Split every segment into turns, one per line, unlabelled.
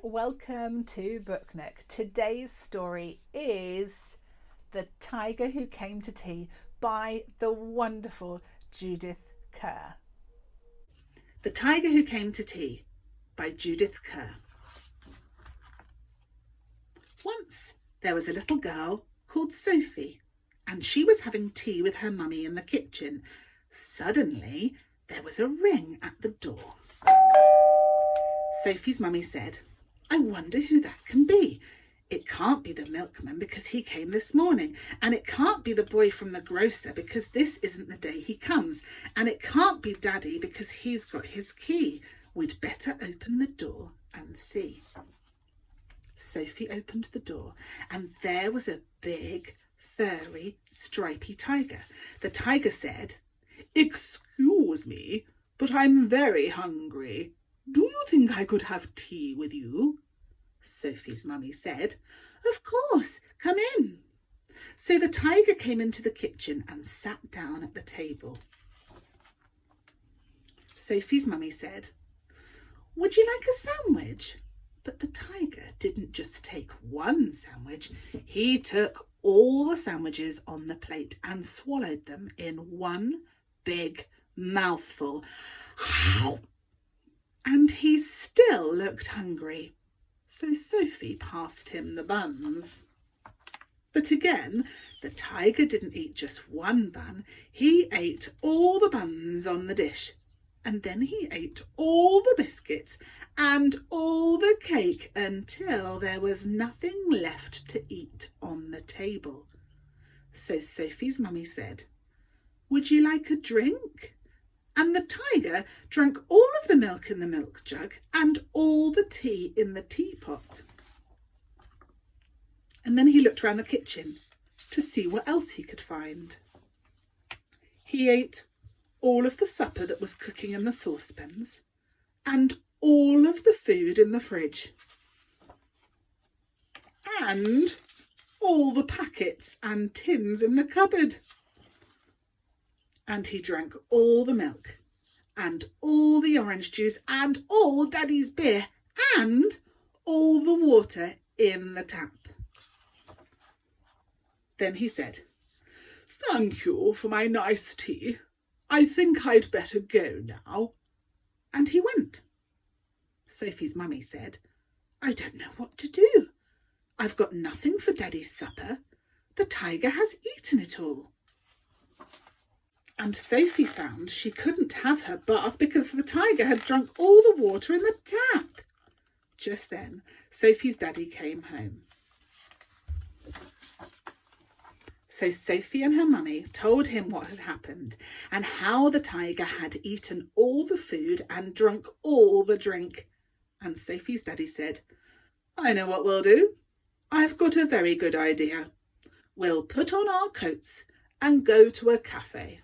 welcome to Book Nook. Today's story is The Tiger Who Came to Tea by the wonderful Judith Kerr.
The Tiger Who Came to Tea by Judith Kerr. Once there was a little girl called Sophie, and she was having tea with her mummy in the kitchen. Suddenly there was a ring at the door. Sophie's mummy said, "I wonder who that can be. It can't be the milkman because he came this morning, and it can't be the boy from the grocer because this isn't the day he comes, and it can't be Daddy because he's got his key. We'd better open the door and see." Sophie opened the door, and there was a big, furry, stripy tiger. The tiger said, "Excuse me, but I'm very hungry. Do you think I could have tea with you?" Sophie's mummy said, "Of course, come in." So the tiger came into the kitchen and sat down at the table. Sophie's mummy said, "Would you like a sandwich?" But the tiger didn't just take one sandwich. He took all the sandwiches on the plate and swallowed them in one big mouthful. And he still looked hungry. So Sophie passed him the buns. But again, the tiger didn't eat just one bun. He ate all the buns on the dish. And then he ate all the biscuits and all the cake until there was nothing left to eat on the table. So Sophie's mummy said, "Would you like a drink?" And the tiger drank all of the milk in the milk jug and all the tea in the teapot. And then he looked round the kitchen to see what else he could find. He ate all of the supper that was cooking in the saucepans and all of the food in the fridge and all the packets and tins in the cupboard. And he drank all the milk and all the orange juice and all Daddy's beer and all the water in the tap. Then he said, "Thank you for my nice tea. I think I'd better go now." And he went. Sophie's mummy said, "I don't know what to do. I've got nothing for Daddy's supper. The tiger has eaten it all." And Sophie found she couldn't have her bath because the tiger had drunk all the water in the tap. Just then, Sophie's daddy came home. So Sophie and her mummy told him what had happened and how the tiger had eaten all the food and drunk all the drink. And Sophie's daddy said, "I know what we'll do. I've got a very good idea. We'll put on our coats and go to a cafe."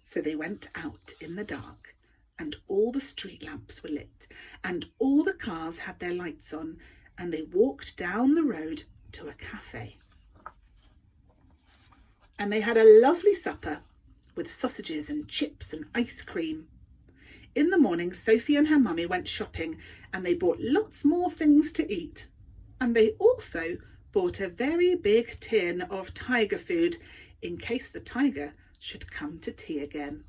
So they went out in the dark, and all the street lamps were lit, and all the cars had their lights on, and they walked down the road to a cafe. And they had a lovely supper with sausages and chips and ice cream. In the morning, Sophie and her mummy went shopping, and they bought lots more things to eat. And they also bought a very big tin of tiger food in case the tiger should come to tea again.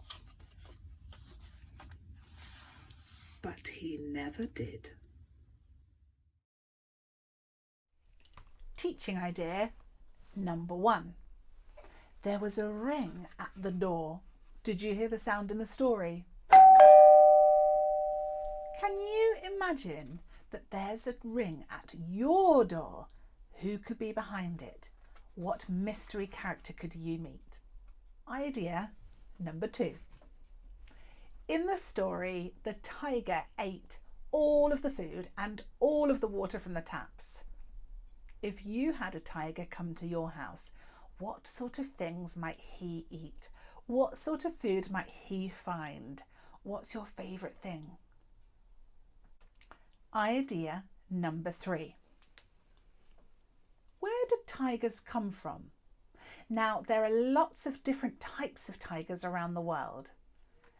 But he never did.
Teaching idea number 1. There was a ring at the door. Did you hear the sound in the story? Can you imagine that there's a ring at your door? Who could be behind it? What mystery character could you meet? Idea number 2. In the story, the tiger ate all of the food and all of the water from the taps. If you had a tiger come to your house, what sort of things might he eat? What sort of food might he find? What's your favourite thing? Idea number 3. Where do tigers come from? Now, there are lots of different types of tigers around the world.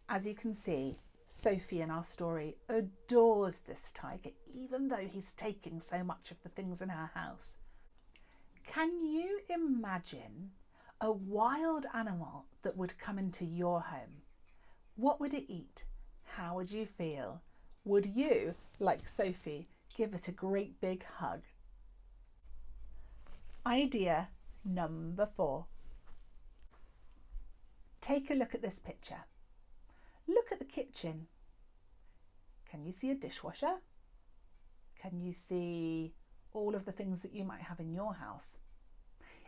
As you can see, Sophie in our story adores this tiger, even though he's taking so much of the things in her house. Can you imagine a wild animal that would come into your home? What would it eat? How would you feel? Would you, like Sophie, give it a great big hug? Idea number 4. Take a look at this picture. Look at the kitchen. Can you see a dishwasher? Can you see all of the things that you might have in your house?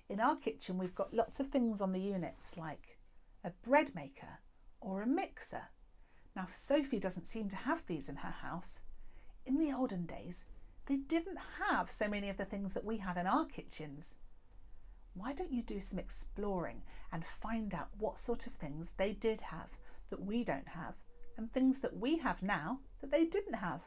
In our kitchen, we've got lots of things on the units, like a bread maker or a mixer. Now, Sophie doesn't seem to have these in her house. In the olden days, they didn't have so many of the things that we have in our kitchens. Why don't you do some exploring and find out what sort of things they did have that we don't have, and things that we have now that they didn't have?